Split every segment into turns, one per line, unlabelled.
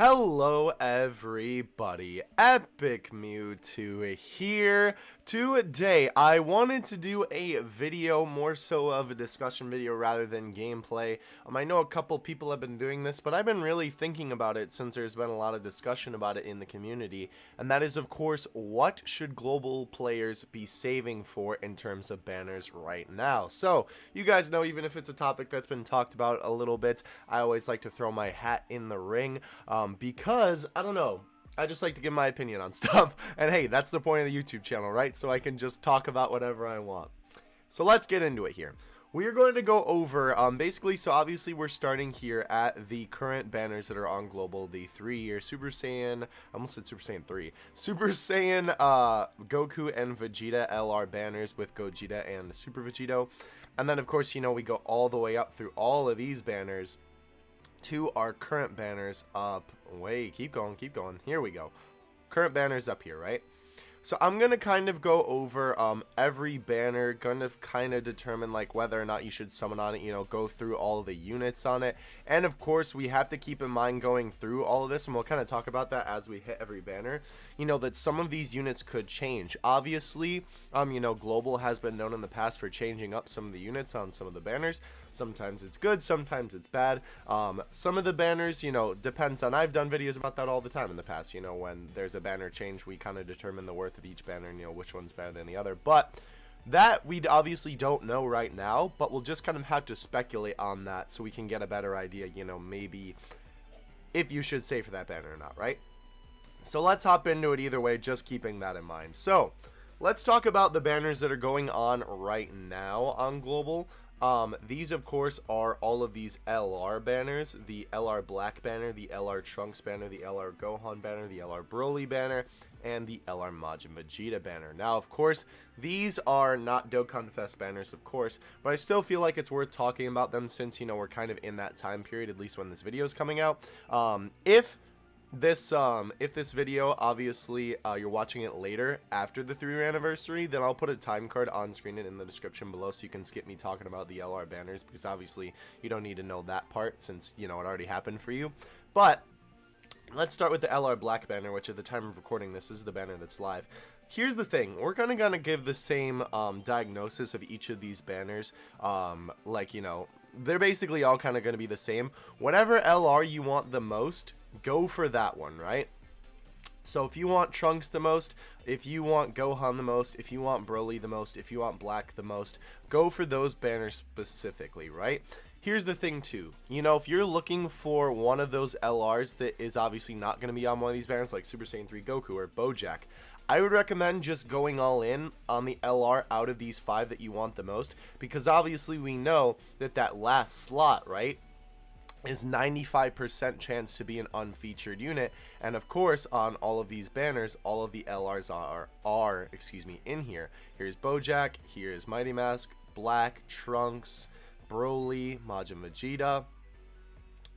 Hello everybody, Epic Mewtwo here. Today I wanted to do a video, more so of a discussion video rather than gameplay. I know a couple people have been doing this, but I've been really thinking about it since there's been a lot of discussion about it in the community. And that is, of course, what should global players be saving for in terms of banners right now? So, you guys know, even if it's a topic that's been talked about a little bit, I always like to throw my hat in the ring. Because, I don't know, I just like to give my opinion on stuff, and hey, that's the point of the YouTube channel, right? So I can just talk about whatever I want. So let's get into it here. We are going to go over, basically, so obviously we're starting here at the current banners that are on global, the 3-year Super Saiyan, I almost said Super Saiyan 3, Super Saiyan, Goku and Vegeta LR banners with Gogeta and Super Vegito, and then of course, you know, we go all the way up through all of these banners to our current banners up. Wait, keep going, here we go. Current banners up here, right? So I'm gonna kind of go over every banner, gonna kind of determine like whether or not you should summon on it, you know, go through all of the units on it. And of course we have to keep in mind going through all of this, and we'll kind of talk about that as we hit every banner, you know, that some of these units could change. Obviously, you know, global has been known in the past for changing up some of the units on some of the banners. Sometimes it's good, sometimes it's bad. Some of the banners, you know, depends on, I've done videos about that all the time in the past, you know, when there's a banner change, we kind of determine the worth of each banner and, you know, which one's better than the other. But that we obviously don't know right now, but we'll just kind of have to speculate on that so we can get a better idea, you know, maybe if you should save for that banner or not, right? So let's hop into it either way, just keeping that in mind. So let's talk about the banners that are going on right now on global. These of course are all of these LR banners, the LR Black banner, the LR Trunks banner, the LR Gohan banner, the LR Broly banner, and the LR Majin Vegeta banner. Now of course these are not Dokkan Fest banners, of course, but I still feel like it's worth talking about them since, you know, we're kind of in that time period, at least when this video is coming out. If this video, obviously, you're watching it later after the 3-year anniversary, then I'll put a time card on screen and in the description below so you can skip me talking about the LR banners, because obviously you don't need to know that part since, you know, it already happened for you. But let's start with the LR Black banner, which at the time of recording this is the banner that's live. Here's the thing, we're gonna give the same diagnosis of each of these banners, like, you know, they're basically all kind of going to be the same. Whatever LR you want the most, go for that one, right? So if you want Trunks the most, if you want Gohan the most, if you want Broly the most, if you want Black the most, go for those banners specifically, right? Here's the thing too, you know, if you're looking for one of those LRs that is obviously not going to be on one of these banners like Super Saiyan 3 Goku or Bojack, I would recommend just going all in on the LR out of these 5 that you want the most, because obviously we know that that last slot, right, is 95% chance to be an unfeatured unit. And of course on all of these banners, all of the LRs are in here. Here's Bojack, here's Mighty Mask, Black, Trunks, Broly, Majin Vegeta.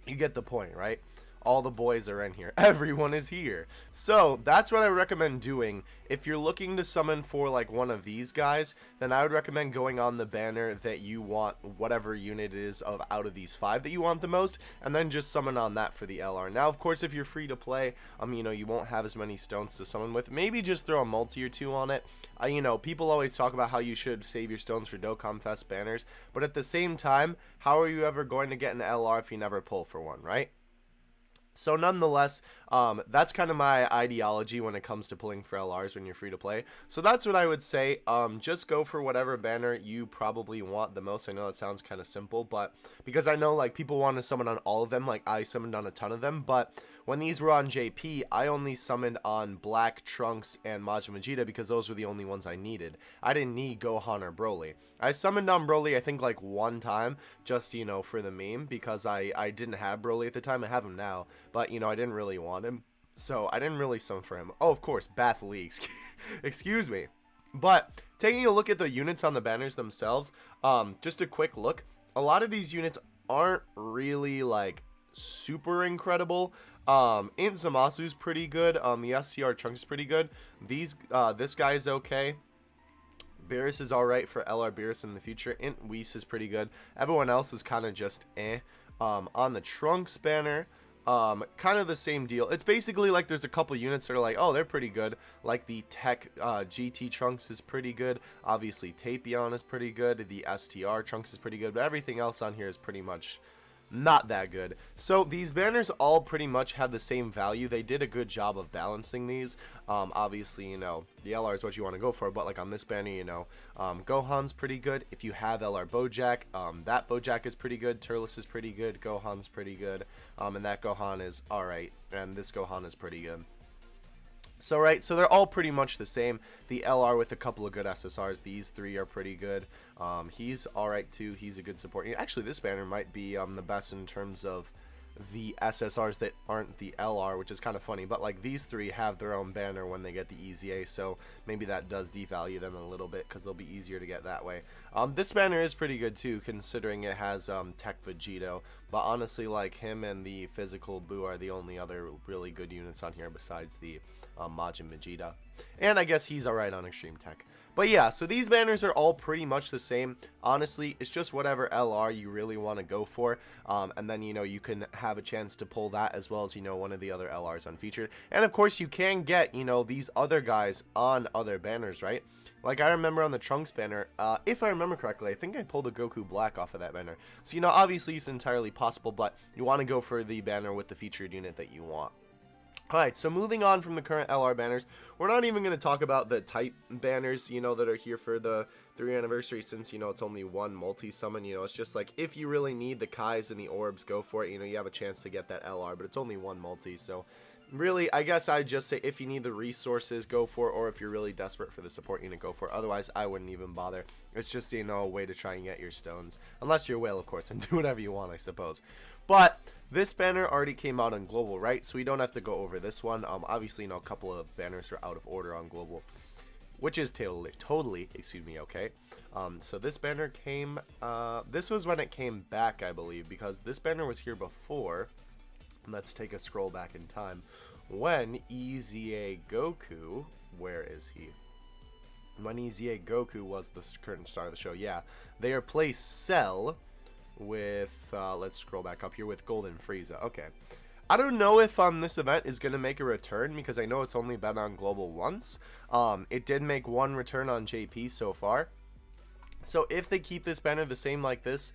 You get the point, right? All the boys are in here. Everyone is here. So that's what I recommend doing. If you're looking to summon for like one of these guys, then I would recommend going on the banner that you want, whatever unit it is of out of these 5 that you want the most, and then just summon on that for the LR. Now of course if you're free to play, you know, you won't have as many stones to summon with. Maybe just throw a multi or 2 on it. You know, people always talk about how you should save your stones for Dokkan Fest banners, but at the same time, how are you ever going to get an LR if you never pull for one, right? So nonetheless, that's kind of my ideology when it comes to pulling for LRs when you're free to play. So that's what I would say. Just go for whatever banner you probably want the most. I know it sounds kind of simple, but because I know like people want to summon on all of them, like I summoned on a ton of them, but when these were on JP, I only summoned on Black, Trunks, and Majin Vegeta because those were the only ones I needed. I didn't need Gohan or Broly. I summoned on Broly I think like 1 time, just, you know, for the meme, because I didn't have Broly at the time. I have him now, but, you know, I didn't really want him, so I didn't really summon for him. Oh, of course, Bath League. Excuse me. But taking a look at the units on the banners themselves, just a quick look, a lot of these units aren't really like super incredible. Inzamasu's pretty good. The STR Trunks is pretty good. This guy is okay. Beerus is alright for LR Beerus in the future. Int Whis is pretty good. Everyone else is kind of just eh. On the Trunks banner, Kind of the same deal. It's basically like there's a couple units that are like, oh, they're pretty good. Like the Tech GT Trunks is pretty good. Obviously, Tapion is pretty good. The STR Trunks is pretty good. But everything else on here is pretty much not that good. So these banners all pretty much have the same value. They did a good job of balancing these. Obviously, you know, the LR is what you want to go for, but like on this banner, you know, Gohan's pretty good. If you have LR Bojack, that Bojack is pretty good. Turles is pretty good. Gohan's pretty good. And that Gohan is alright. And this Gohan is pretty good. So, right, so they're all pretty much the same. The LR with a couple of good SSRs. These three are pretty good. He's alright too. He's a good support. Actually, this banner might be the best in terms of the SSRs that aren't the LR, which is kind of funny. But, like, these three have their own banner when they get the EZA, so maybe that does devalue them a little bit because they'll be easier to get that way. This banner is pretty good too, considering it has Tech Vegito. But honestly, like, him and the Physical Boo are the only other really good units on here besides the Majin Vegeta. And I guess he's alright on Extreme Tech. But yeah, so these banners are all pretty much the same. Honestly, it's just whatever LR you really want to go for. And then, you know, you can have a chance to pull that as well as, you know, one of the other LRs unfeatured. And of course, you can get, you know, these other guys on other banners, right? Like, I remember on the Trunks banner, if I remember correctly, I think I pulled a Goku Black off of that banner. So, you know, obviously it's entirely possible, but you want to go for the banner with the featured unit that you want. Alright, so moving on from the current LR banners, we're not even going to talk about the type banners, you know, that are here for the 3rd anniversary, since, you know, it's only one multi-summon. You know, it's just like, if you really need the Kais and the Orbs, go for it. You know, you have a chance to get that LR, but it's only one multi, so really, I guess I'd just say if you need the resources, go for it, or if you're really desperate for the support unit, go for it. Otherwise, I wouldn't even bother. It's just, you know, a way to try and get your stones. Unless you're a whale, of course, and do whatever you want, I suppose. But this banner already came out on Global, right? So we don't have to go over this one. Obviously, you know, a couple of banners are out of order on Global, which is totally, excuse me, okay. So this banner came, this was when it came back, I believe, because this banner was here before. Let's take a scroll back in time. When EZA Goku, where is he? When EZA Goku was the current star of the show, yeah. They replaced Cell with, let's scroll back up here, with Golden Frieza. Okay. I don't know if this event is going to make a return, because I know it's only been on Global once. It did make one return on JP so far. So if they keep this banner the same like this,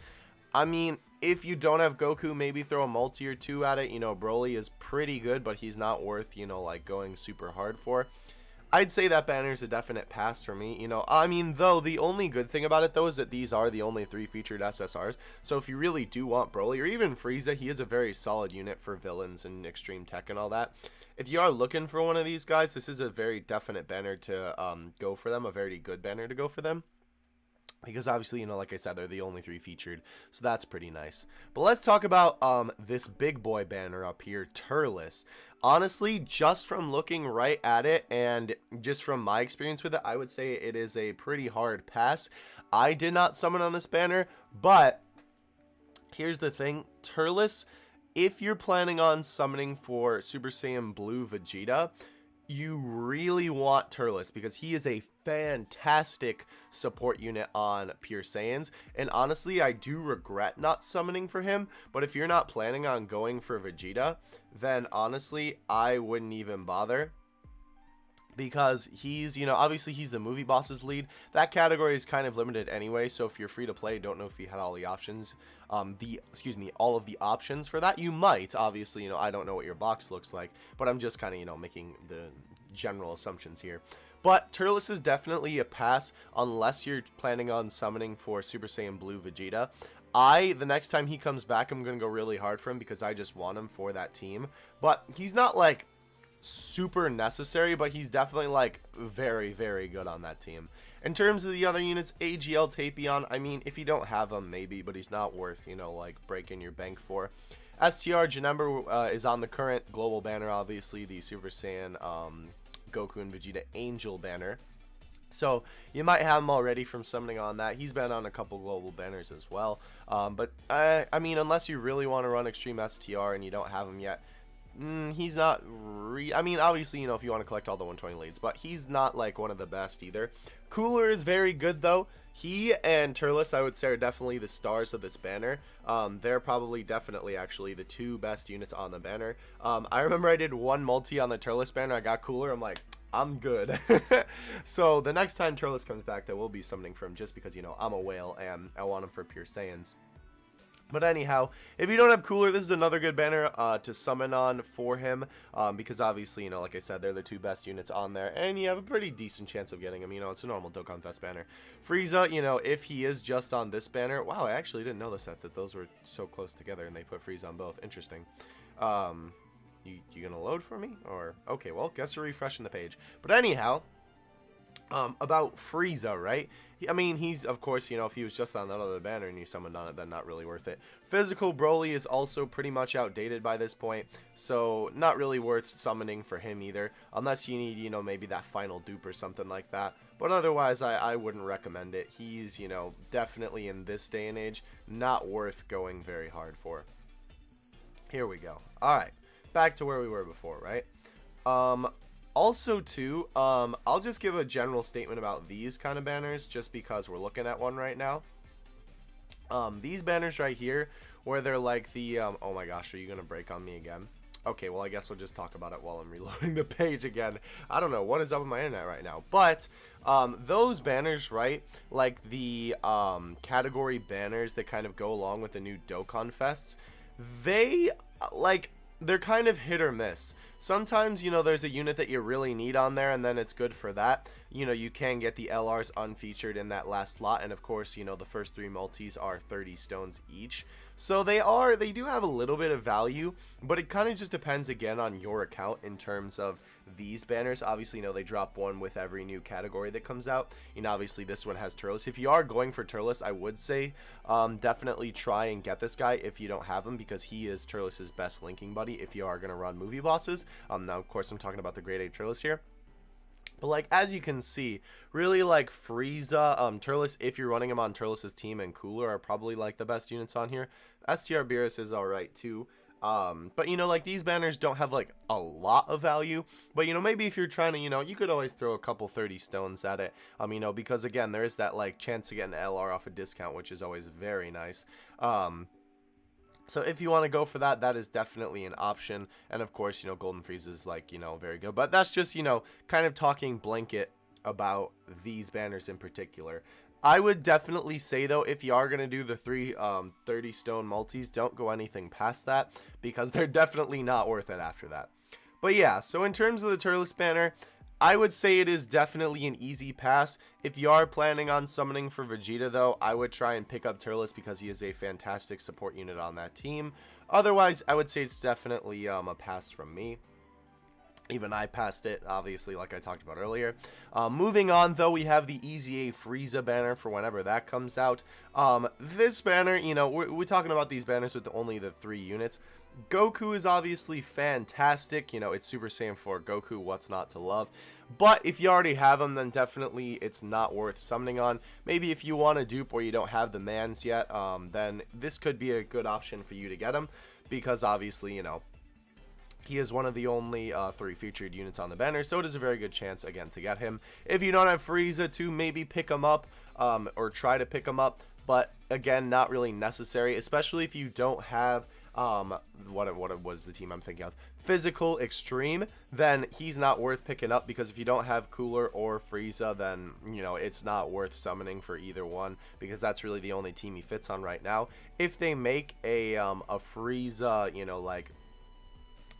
I mean, if you don't have Goku, maybe throw a multi or two at it. You know, Broly is pretty good, but he's not worth, you know, like going super hard for. I'd say that banner is a definite pass for me. You know, I mean, though, the only good thing about it, though, is that these are the only 3 featured SSRs. So if you really do want Broly, or even Frieza, he is a very solid unit for villains and Extreme Tech and all that. If you are looking for one of these guys, this is a very definite banner to go for them, a very good banner to go for them. Because obviously, you know, like I said, they're the only 3 featured, so that's pretty nice. But let's talk about this big boy banner up here, Turles. Honestly, just from looking right at it and just from my experience with it, I would say it is a pretty hard pass. I did not summon on this banner, but here's the thing, Turles, if you're planning on summoning for Super Saiyan Blue Vegeta, you really want Turles because he is a fantastic support unit on Pure Saiyans, and honestly I do regret not summoning for him, but if you're not planning on going for Vegeta, then honestly I wouldn't even bother, because he's, you know, obviously he's the movie boss's lead. That category is kind of limited anyway, so if you're free to play, don't know if you had all the options, all of the options for that. You might, obviously, you know, I don't know what your box looks like, but I'm just kind of, you know, making the general assumptions here. But Turles is definitely a pass unless you're planning on summoning for Super Saiyan Blue Vegeta. The next time he comes back, I'm going to go really hard for him because I just want him for that team. But he's not, like, super necessary, but he's definitely, like, very, very good on that team. In terms of the other units, AGL Tapion, I mean, if you don't have him, maybe, but he's not worth, you know, like, breaking your bank for. STR Janemba is on the current global banner, obviously, the Super Saiyan Goku and Vegeta Angel banner. So you might have him already from summoning on that. He's been on a couple global banners as well. But I mean, unless you really want to run Extreme STR and you don't have him yet, he's not I mean, obviously, you know, if you want to collect all the 120 leads, but he's not like one of the best either. Cooler is very good though. He and Turles, I would say, are definitely the stars of this banner. They're probably definitely actually the two best units on the banner. I remember I did one multi on the Turles banner. I got cooler. I'm like, I'm good. So the next time Turles comes back, there will be summoning for him just because, you know, I'm a whale and I want him for pure Saiyans. But anyhow, if you don't have cooler, this is another good banner to summon on for him, because obviously, you know, like I said, they're the two best units on there, and you have a pretty decent chance of getting him. You know, it's a normal Dokkan Fest banner. Frieza, you know, if he is just on this banner, wow, I actually didn't know this set, that those were so close together, and they put Frieza on both. Interesting. You gonna load for me? Or, okay, well, guess we're refreshing the page. But anyhow, about Frieza, right? I mean, he's, of course, you know, if he was just on that other banner and you summoned on it, then not really worth it. Physical Broly is also pretty much outdated by this point, so not really worth summoning for him either, unless you need, you know, maybe that final dupe or something like that. But otherwise, I wouldn't recommend it. He's, you know, definitely in this day and age, not worth going very hard for. Here we go. Alright, back to where we were before, right? Also, too, I'll just give a general statement about these kind of banners, just because we're looking at one right now. These banners right here, where they're like the, oh my gosh, are you going to break on me again? Okay, well, I guess we'll just talk about it while I'm reloading the page again. I don't know what is up with my internet right now, but those banners, right, like the category banners that kind of go along with the new Dokkan Fests, they, like, they're kind of hit or miss. Sometimes, you know, there's a unit that you really need on there, and then it's good for that. You know, you can get the LRs unfeatured in that last slot, and of course, you know, the first 3 multis are 30 stones each. So they do have a little bit of value, but it kind of just depends again on your account in terms of these banners. Obviously, you know, they drop one with every new category that comes out. You know, obviously this one has Turles. If you are going for Turles, I would say definitely try and get this guy if you don't have him, because he is Turles' best linking buddy if you are going to run movie bosses. Now, of course, I'm talking about the grade 8 Turles here. But, like, as you can see, really, like, Frieza, Turles, if you're running him on Turles' team, and Cooler are probably, like, the best units on here. STR Beerus is alright, too. But, you know, like, these banners don't have, like, a lot of value. But, you know, maybe if you're trying to, you know, you could always throw a couple 30 stones at it. You know, because, again, there is that, like, chance to get an LR off a discount, which is always very nice. So if you want to go for that, that is definitely an option. And of course, you know, Golden Frieza is, like, you know, very good. But that's just, you know, kind of talking blanket about these banners in particular. I would definitely say, though, if you are going to do the 3 30 stone multis, don't go anything past that, because they're definitely not worth it after that. But yeah, so in terms of the Turles banner, I would say it is definitely an easy pass. If you are planning on summoning for Vegeta, though, I would try and pick up Turles, because he is a fantastic support unit on that team. Otherwise, I would say it's definitely a pass from me. Even I passed it, obviously, like I talked about earlier. Moving on, though, we have the Easy A Frieza banner for whenever that comes out. This banner, you know, we're talking about these banners with only the 3 units. Goku is obviously fantastic. You know, it's Super Saiyan 4 Goku, what's not to love? But if you already have him, then definitely it's not worth summoning on. Maybe if you want a dupe or you don't have the mans yet, then this could be a good option for you to get him, because obviously, you know, he is one of the only 3 featured units on the banner, so it is a very good chance, again, to get him. If you don't have Frieza, to maybe pick him up, or try to pick him up, but again, not really necessary, especially if you don't have what was the team I'm thinking of? Physical Extreme, then he's not worth picking up, because if you don't have Cooler or Frieza, then, you know, it's not worth summoning for either one, because that's really the only team he fits on right now. If they make a Frieza, you know, like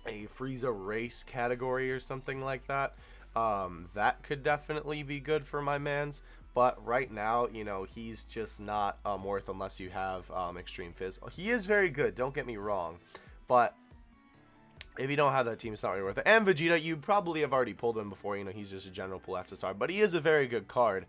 a Frieza race category or something like that, that could definitely be good for my mans. But right now, you know, he's just not worth unless you have Extreme Fizz. He is very good, don't get me wrong. But if you don't have that team, it's not really worth it. And Vegeta, you probably have already pulled him before. You know, he's just a general pool SSR. But he is a very good card.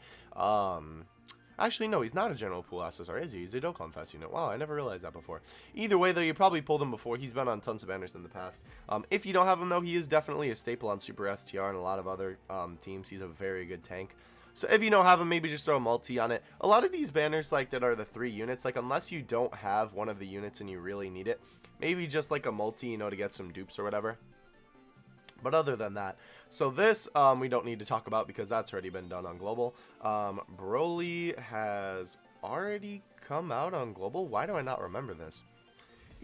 Actually, no, he's not a general pool SSR, is he? He's a Dokkan Fest unit. Wow, I never realized that before. Either way, though, you probably pulled him before. He's been on tons of banners in the past. If you don't have him, though, he is definitely a staple on Super STR and a lot of other teams. He's a very good tank. So if you don't have him, maybe just throw a multi on it. A lot of these banners, like, that are the 3 units, like, unless you don't have one of the units and you really need it, maybe just, like, a multi, you know, to get some dupes or whatever. But other than that, so this we don't need to talk about because that's already been done on global. Broly has already come out on global. Why do I not remember this?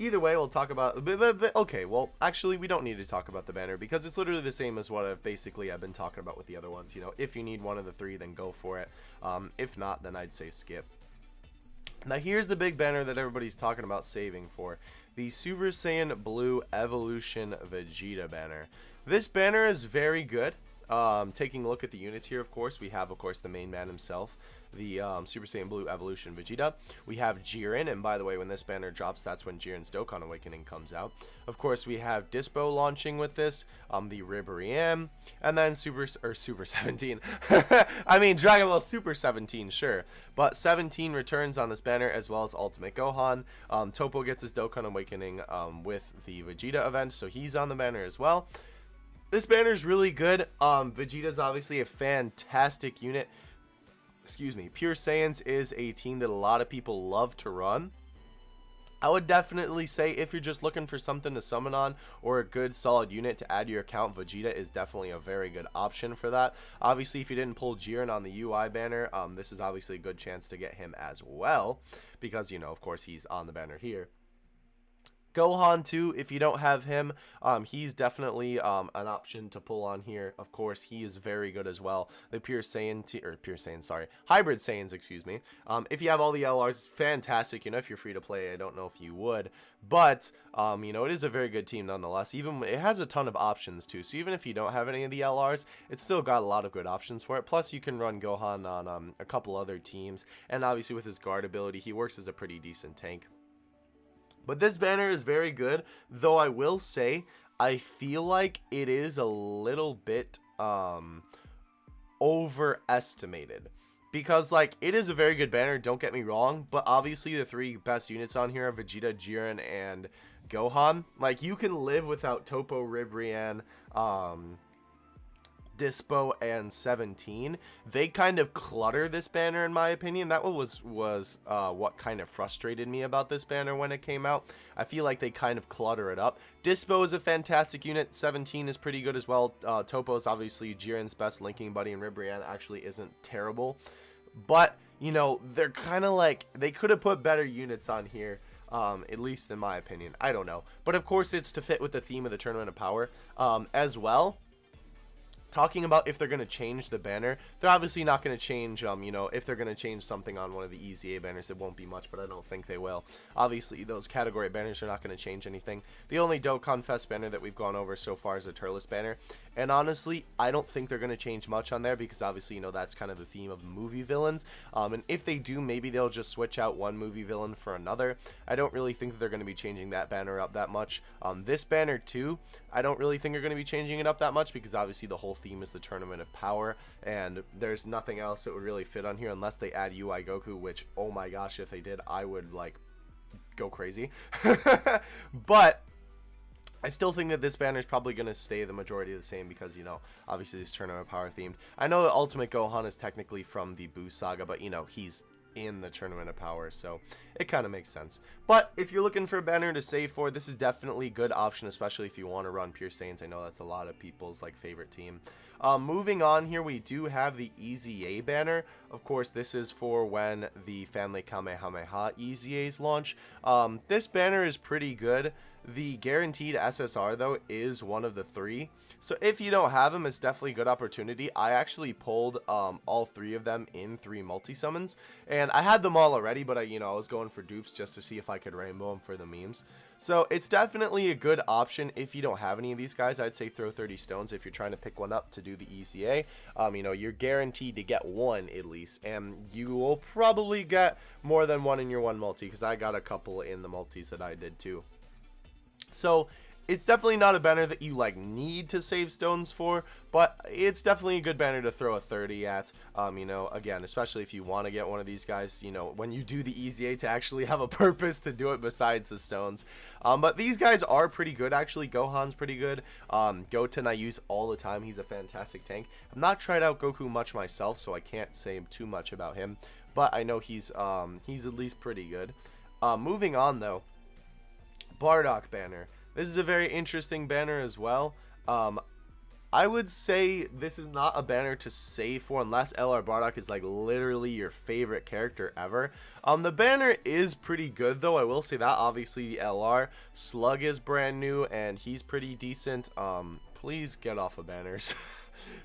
Either way, we'll talk about. Okay, well, actually, we don't need to talk about the banner because it's literally the same as what I've been talking about with the other ones. You know, if you need one of the three, then go for it. If not, then I'd say skip. Now, here's the big banner that everybody's talking about saving for: the Super Saiyan Blue Evolution Vegeta banner. This banner is very good. Taking a look at the units here, of course, we have, of course, the main man himself, the Super Saiyan Blue Evolution Vegeta. We have Jiren, and by the way, when this banner drops, that's when Jiren's Dokkan Awakening comes out. Of course, we have Dispo launching with this, the Ribriam, and then Super 17. I mean, Dragon Ball Super 17, sure. But 17 returns on this banner, as well as Ultimate Gohan. Topo gets his Dokkan Awakening with the Vegeta event, so he's on the banner as well. This banner is really good. Vegeta's obviously a fantastic unit. Excuse me. Pure Saiyans is a team that a lot of people love to run. I would definitely say if you're just looking for something to summon on or a good solid unit to add to your account, Vegeta is definitely a very good option for that. Obviously, if you didn't pull Jiren on the UI banner, this is obviously a good chance to get him as well because, you know, of course, he's on the banner here. Gohan too, if you don't have him, he's definitely an option to pull on here. Of course, he is very good as well. The Hybrid Saiyans, excuse me. If you have all the LRs, fantastic. You know, if you're free to play, I don't know if you would, but you know, it is a very good team nonetheless. Even it has a ton of options too. So even if you don't have any of the LRs, it's still got a lot of good options for it. Plus, you can run Gohan on a couple other teams, and obviously with his guard ability, he works as a pretty decent tank. But this banner is very good, though I will say I feel like it is a little bit overestimated. Because, like, it is a very good banner, don't get me wrong, but obviously the three best units on here are Vegeta, Jiren, and Gohan. Like, you can live without Topo, Ribrian, Dispo, and 17. They kind of clutter this banner, in my opinion. That was what kind of frustrated me about this banner when it came out. I feel like they kind of clutter it up. Dispo is a fantastic unit. 17 is pretty good as well. Topo is obviously Jiren's best linking buddy, and Ribrian actually isn't terrible. But, you know, they're kind of like, they could have put better units on here. At least in my opinion. I don't know. But of course it's to fit with the theme of the Tournament of Power as well. Talking about if they're going to change the banner, they're obviously not going to change, you know, if they're going to change something on one of the EZA banners, it won't be much, but I don't think they will. Obviously, those category banners are not going to change anything. The only Dokkan Fest banner that we've gone over so far is a Turles banner, and honestly, I don't think they're going to change much on there, because obviously, you know, that's kind of the theme of movie villains, and if they do, maybe they'll just switch out one movie villain for another. I don't really think that they're going to be changing that banner up that much. This banner, too, I don't really think they're going to be changing it up that much, because obviously the whole theme is the Tournament of Power, and there's nothing else that would really fit on here unless they add UI Goku, which, oh my gosh, if they did, I would, like, go crazy. But I still think that this banner is probably going to stay the majority of the same because, you know, obviously this Tournament of Power themed. I know that Ultimate Gohan is technically from the Buu Saga, but, you know, he's in the Tournament of Power, so it kind of makes sense. But if you're looking for a banner to save for, this is definitely a good option, especially if you want to run Pure Saiyans. I know that's a lot of people's, like, favorite team. Moving on here, we do have the EZA banner. Of course, this is for when the Family Kamehameha EZAs launch. This banner is pretty good. The guaranteed SSR, though, is one of the three. So if you don't have them, it's definitely a good opportunity. I actually pulled all three of them in 3 multi-summons. And I had them all already, but I was going for dupes just to see if I could rainbow them for the memes. So it's definitely a good option if you don't have any of these guys. I'd say throw 30 stones if you're trying to pick one up to do the ECA. You know, you're guaranteed to get one at least. And you will probably get more than one in your one multi, because I got a couple in the multis that I did too. So it's definitely not a banner that you like need to save stones for, but it's definitely a good banner to throw a 30 at. You know, again, especially if you want to get one of these guys, you know, when you do the EZA to actually have a purpose to do it besides the stones. But these guys are pretty good, actually. Gohan's pretty good. Goten I use all the time. He's a fantastic tank. I've not tried out Goku much myself, so I can't say too much about him, but I know he's at least pretty good. Moving on though, Bardock banner. This is a very interesting banner as well. I would say this is not a banner to save for unless LR Bardock is like literally your favorite character ever. The banner is pretty good though, I will say that. Obviously the LR Slug is brand new and he's pretty decent. Please get off of banners.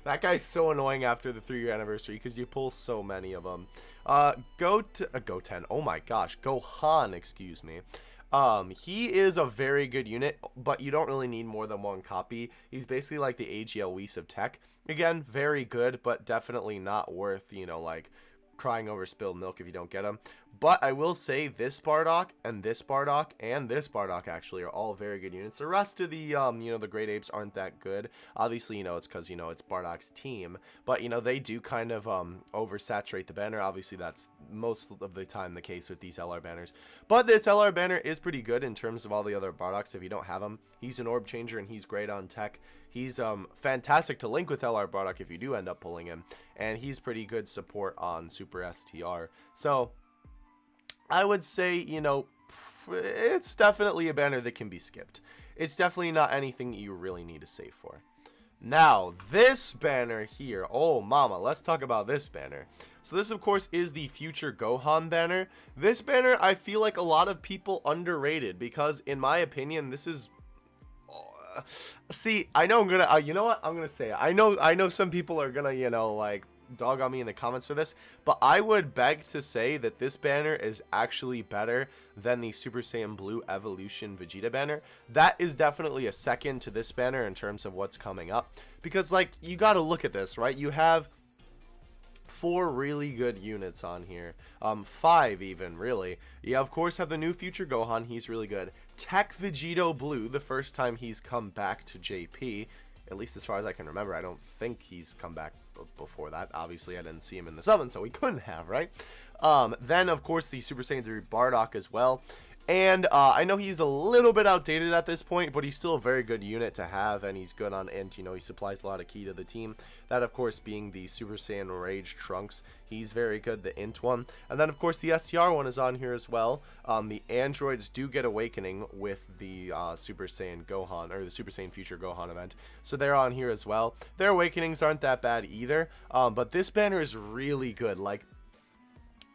That guy's so annoying after the 3-year anniversary because you pull so many of them. Goten, oh my gosh, Gohan, excuse me. He is a very good unit, but you don't really need more than one copy. He's basically like the AGL Whis of tech. Again, very good, but definitely not worth, you know, like crying over spilled milk if you don't get him. But I will say this Bardock and this Bardock and this Bardock actually are all very good units. The rest of the, you know, the Great Apes aren't that good. Obviously, you know, it's because, you know, it's Bardock's team. But, you know, they do kind of oversaturate the banner. Obviously, that's most of the time the case with these LR banners. But this LR banner is pretty good in terms of all the other Bardocks if you don't have him. He's an orb changer and he's great on tech. He's fantastic to link with LR Bardock if you do end up pulling him. And he's pretty good support on Super STR. So I would say, you know, it's definitely a banner that can be skipped. It's definitely not anything you really need to save for. Now, this banner here, oh mama, let's talk about this banner. So this, of course, is the Future Gohan banner. This banner, I feel like a lot of people underrated because, in my opinion, this is... see, I know I'm gonna, you know what, I'm gonna say it. I know some people are gonna, you know, like, dog on me in the comments for this, but I would beg to say that this banner is actually better than the Super Saiyan Blue Evolution Vegeta banner. That is definitely a second to this banner in terms of what's coming up, because, like, you gotta look at this, right? You have 4 really good units on here, 5 even, really. You of course have the new Future Gohan, he's really good. Tech Vegito Blue, the first time he's come back to JP, at least as far as I can remember. I don't think he's come back before that. Obviously I didn't see him in the summon, so he couldn't have, right? Then of course the Super Saiyan 3 Bardock as well. And I know he's a little bit outdated at this point, but he's still a very good unit to have, and he's good on int. You know, he supplies a lot of key to the team. That, of course, being the Super Saiyan Rage Trunks. He's very good, the int one. And then, of course, the STR one is on here as well. The androids do get Awakening with the Super Saiyan Gohan, or the Super Saiyan Future Gohan event. So they're on here as well. Their Awakenings aren't that bad either, but this banner is really good. Like,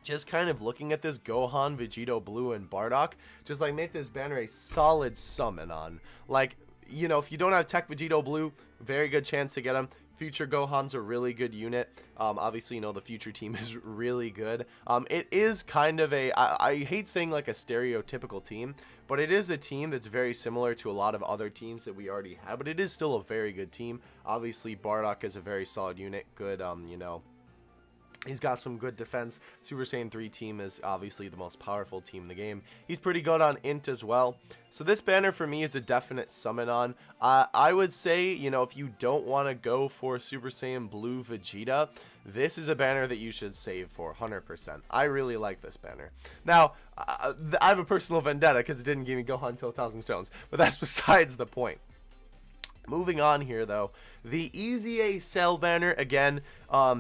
just kind of looking at this Gohan, Vegito Blue, and Bardock, just like make this banner a solid summon on. Like, you know, if you don't have Tech Vegito Blue, very good chance to get him. Future Gohan's a really good unit. Obviously, you know, the Future team is really good. It is kind of a, I hate saying like a stereotypical team, but it is a team that's very similar to a lot of other teams that we already have, but it is still a very good team. Obviously, Bardock is a very solid unit, good, you know, he's got some good defense. Super Saiyan 3 team is obviously the most powerful team in the game. He's pretty good on int as well. So this banner for me is a definite summon on. I would say, you know, if you don't want to go for Super Saiyan Blue Vegeta, this is a banner that you should save for 100%. I really like this banner. Now, I have a personal vendetta because it didn't give me Gohan till 1,000 Stones, but that's besides the point. Moving on here, though, the Easy A Cell banner, again,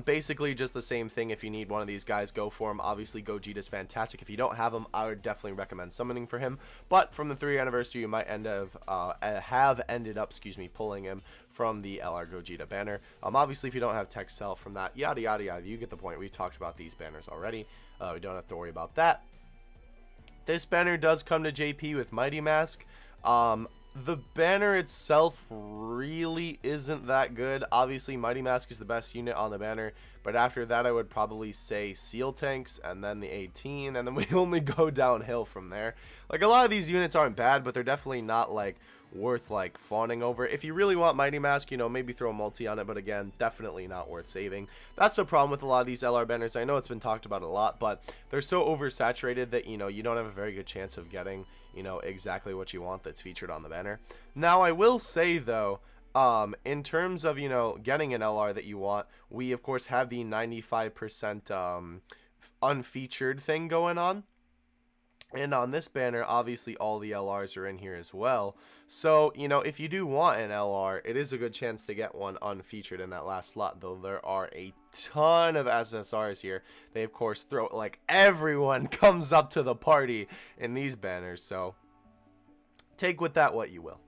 basically just the same thing. If you need one of these guys, go for him. Obviously, Gogeta's fantastic. If you don't have him, I would definitely recommend summoning for him. But from the 3-year anniversary, you might have ended up, pulling him from the LR Gogeta banner. Obviously, if you don't have Tech Cell from that, yada, yada, yada, you get the point. We've talked about these banners already. We don't have to worry about that. This banner does come to JP with Mighty Mask. The banner itself really isn't that good. Obviously, Mighty Mask is the best unit on the banner, but after that, I would probably say Seal Tanks, and then the 18, and then we only go downhill from there. Like, a lot of these units aren't bad, but they're definitely not, like, worth, like, fawning over. If you really want Mighty Mask, you know, maybe throw a multi on it, but again, definitely not worth saving. That's a problem with a lot of these LR banners. I know it's been talked about a lot, but they're so oversaturated that, you know, you don't have a very good chance of getting, you know, exactly what you want that's featured on the banner. Now, I will say, though, in terms of, you know, getting an LR that you want, we, of course, have the 95% unfeatured thing going on. And on this banner, obviously, all the LRs are in here as well. So, you know, if you do want an LR, it is a good chance to get one unfeatured in that last slot, though there are a ton of SSRs here. They, of course, throw, like, everyone comes up to the party in these banners, so take with that what you will.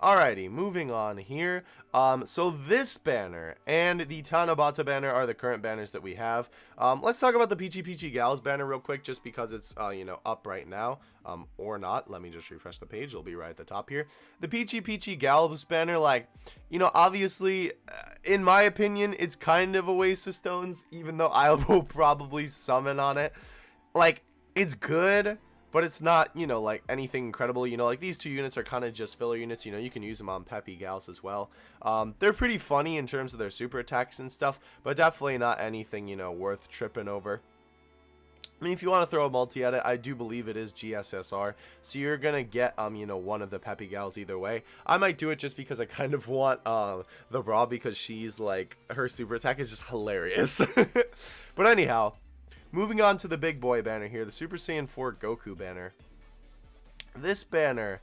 Alrighty, moving on here. So this banner and the Tanabata banner are the current banners that we have. Let's talk about the Peachy Peachy Gals banner real quick, just because it's, you know, up right now. Or not. Let me just refresh the page. It'll be right at the top here. The Peachy Peachy Gals banner, like, you know, obviously, in my opinion, it's kind of a waste of stones, even though I will probably summon on it. Like, it's good, but it's not, you know, like anything incredible. You know, like these two units are kind of just filler units. You know, you can use them on Peppy Gals as well. They're pretty funny in terms of their super attacks and stuff, but definitely not anything, you know, worth tripping over. I mean, if you want to throw a multi at it, I do believe it is GSSR, so you're gonna get you know, one of the Peppy Gals either way. I might do it just because I kind of want the Bra, because she's like, her super attack is just hilarious. But anyhow, moving on to the big boy banner here, the Super Saiyan 4 Goku banner. This banner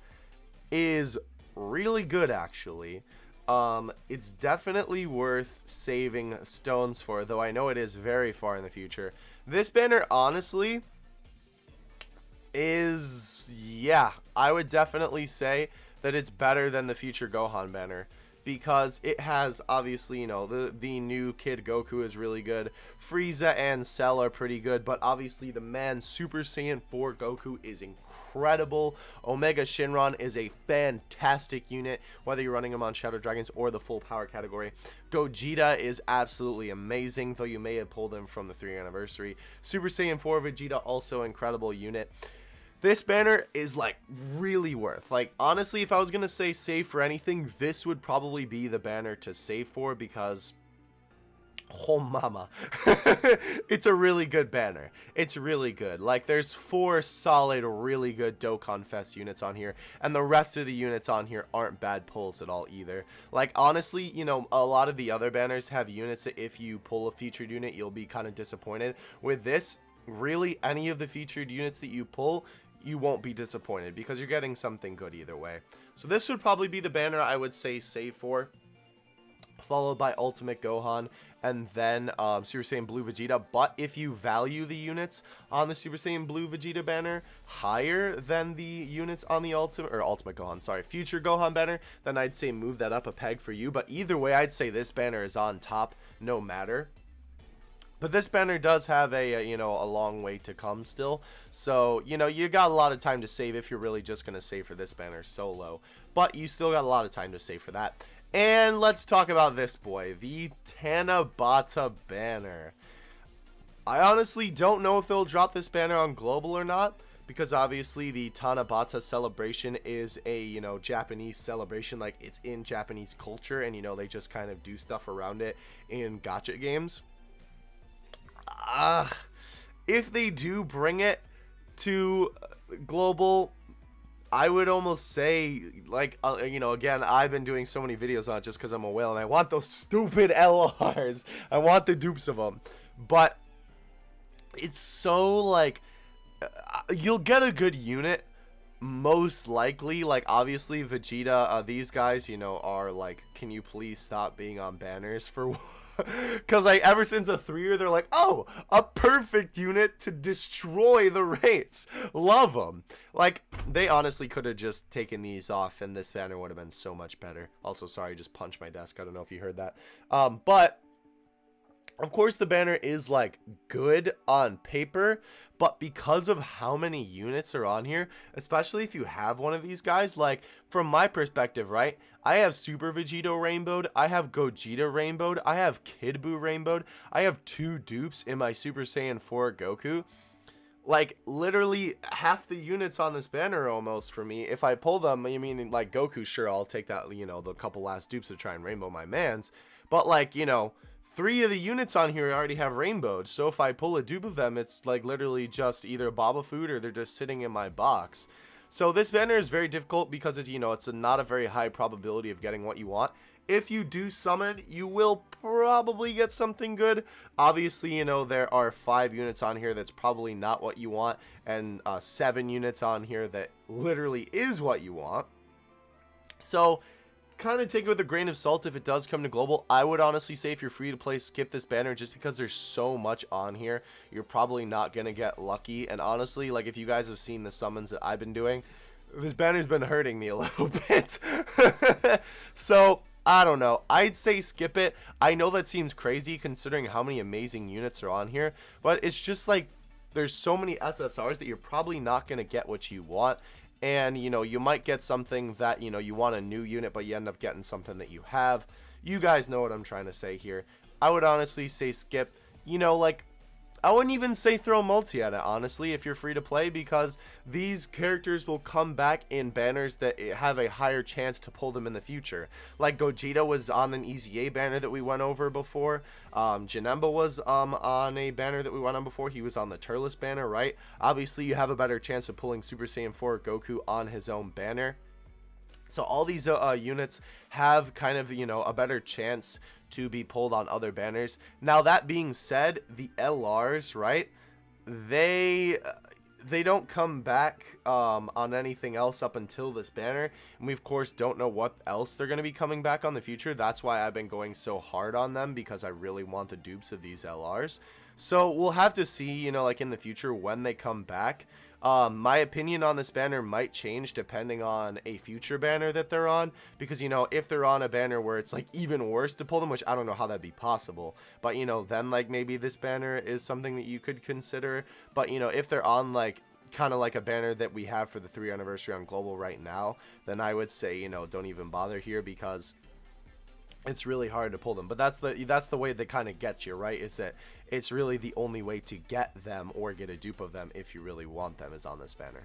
is really good, actually. It's definitely worth saving stones for, though I know it is very far in the future. This banner, honestly, is, yeah, I would definitely say that it's better than the future Gohan banner, because it has, obviously, you know, the new Kid Goku is really good. Frieza and Cell are pretty good, but obviously the man Super Saiyan 4 Goku is incredible. Omega Shinron is a fantastic unit, whether you're running him on Shadow Dragons or the full power category. Gogeta is absolutely amazing, though you may have pulled him from the 3rd anniversary. Super Saiyan 4 Vegeta, also incredible unit. This banner is, like, really worth. Like, honestly, if I was going to say save for anything, this would probably be the banner to save for, because, oh mama, it's a really good banner. It's really good. Like, there's 4 solid, really good Dokkan Fest units on here, and the rest of the units on here aren't bad pulls at all either. Like, honestly, you know, a lot of the other banners have units that if you pull a featured unit, you'll be kind of disappointed. With this, really, any of the featured units that you pull, you won't be disappointed, because you're getting something good either way. So this would probably be the banner I would say save for, followed by Ultimate Gohan, and then Super Saiyan Blue Vegeta. But if you value the units on the Super Saiyan Blue Vegeta banner higher than the units on the Ultimate Gohan, sorry, Future Gohan banner, then I'd say move that up a peg for you. But either way, I'd say this banner is on top no matter. But this banner does have a, you know, a long way to come still. So, you know, you got a lot of time to save if you're really just going to save for this banner solo. But you still got a lot of time to save for that. And let's talk about this boy, the Tanabata banner. I honestly don't know if they'll drop this banner on global or not, because obviously the Tanabata celebration is a, you know, Japanese celebration. Like, it's in Japanese culture, and, you know, they just kind of do stuff around it in gacha games. If they do bring it to global, I would almost say, like, you know, again, I've been doing so many videos on it just because I'm a whale, and I want those stupid LRs. I want the dupes of them. But it's so, like, you'll get a good unit, most likely. Like, obviously, Vegeta, these guys, you know, are like, can you please stop being on banners for because, like, ever since the 3-year, they're like, oh, a perfect unit to destroy the rates. Love them. Like, they honestly could have just taken these off, and this banner would have been so much better. Also, sorry, I just punched my desk. I don't know if you heard that. But of course, the banner is, like, good on paper, but because of how many units are on here, especially if you have one of these guys, like, from my perspective, right, I have Super Vegeta rainbowed, I have Gogeta rainbowed, I have Kid Buu rainbowed, I have 2 dupes in my Super Saiyan 4 Goku. Like, literally half the units on this banner almost for me. If I pull them, I mean, like, Goku, sure, I'll take that, you know, the couple last dupes to try and rainbow my mans. But, like, you know, 3 of the units on here I already have rainbowed, so if I pull a dupe of them, it's like literally just either Baba food or they're just sitting in my box. So this banner is very difficult because, it's, you know, it's not a very high probability of getting what you want. If you do summon, you will probably get something good. Obviously, you know, there are 5 units on here that's probably not what you want, and 7 units on here that literally is what you want. So kind of take it with a grain of salt if it does come to global. I would honestly say, if you're free to play, skip this banner, just because there's so much on here. You're probably not gonna get lucky. And honestly, like, if you guys have seen the summons that I've been doing, This banner's been hurting me a little bit. So, I don't know. I'd say skip it. I know that seems crazy considering how many amazing units are on here, but it's just like there's so many SSRs that you're probably not going to get what you want. And, you know, you might get something that, you know, you want a new unit, but you end up getting something that you have. You guys know what I'm trying to say here. I would honestly say skip. You know, like, I wouldn't even say throw multi at it, honestly, if you're free to play, because these characters will come back in banners that have a higher chance to pull them in the future. Like Gogeta was on an EZA banner that we went over before. Janemba was on a banner that we went on before. He was on the Turles banner, right? Obviously, you have a better chance of pulling Super Saiyan 4 Goku on his own banner. So all these units have kind of, you know, a better chance to be pulled on other banners. Now, that being said, the LRs, right, they don't come back on anything else up until this banner. And we, of course, don't know what else they're going to be coming back on the future. That's why I've been going so hard on them, because I really want the dupes of these LRs. So we'll have to see, you know, like in the future when they come back. My opinion on this banner might change depending on a future banner that they're on, because, you know, if they're on a banner where it's like even worse to pull them, which I don't know how that'd be possible, but, you know, then like maybe this banner is something that you could consider. But, you know, if they're on like kind of like a banner that we have for the 3rd anniversary on global right now, then I would say, you know, don't even bother here, because it's really hard to pull them. But that's the way they kind of get you, right? Is that it's really the only way to get them or get a dupe of them if you really want them is on this banner.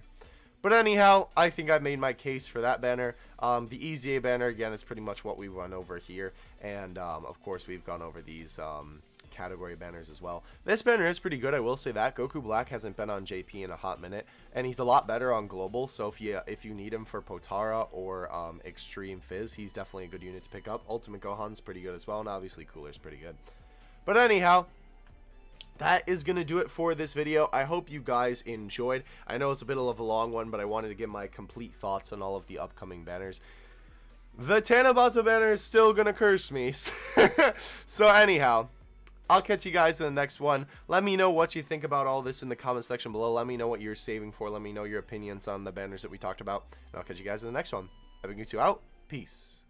But anyhow, I think I made my case for that banner. The EZA banner, again, is pretty much what we went over here. And, of course, we've gone over these category banners as well. This banner is pretty good, I will say that. Goku Black hasn't been on JP in a hot minute, and he's a lot better on global. So if you need him for Potara or Extreme Fizz, he's definitely a good unit to pick up. Ultimate Gohan's pretty good as well, and obviously Cooler's pretty good. But anyhow, that is going to do it for this video. I hope you guys enjoyed. I know it's a bit of a long one, but I wanted to give my complete thoughts on all of the upcoming banners. The Tanabata banner is still going to curse me. So anyhow, I'll catch you guys in the next one. Let me know what you think about all this in the comment section below. Let me know what you're saving for. Let me know your opinions on the banners that we talked about. And I'll catch you guys in the next one. Having you two out. Peace.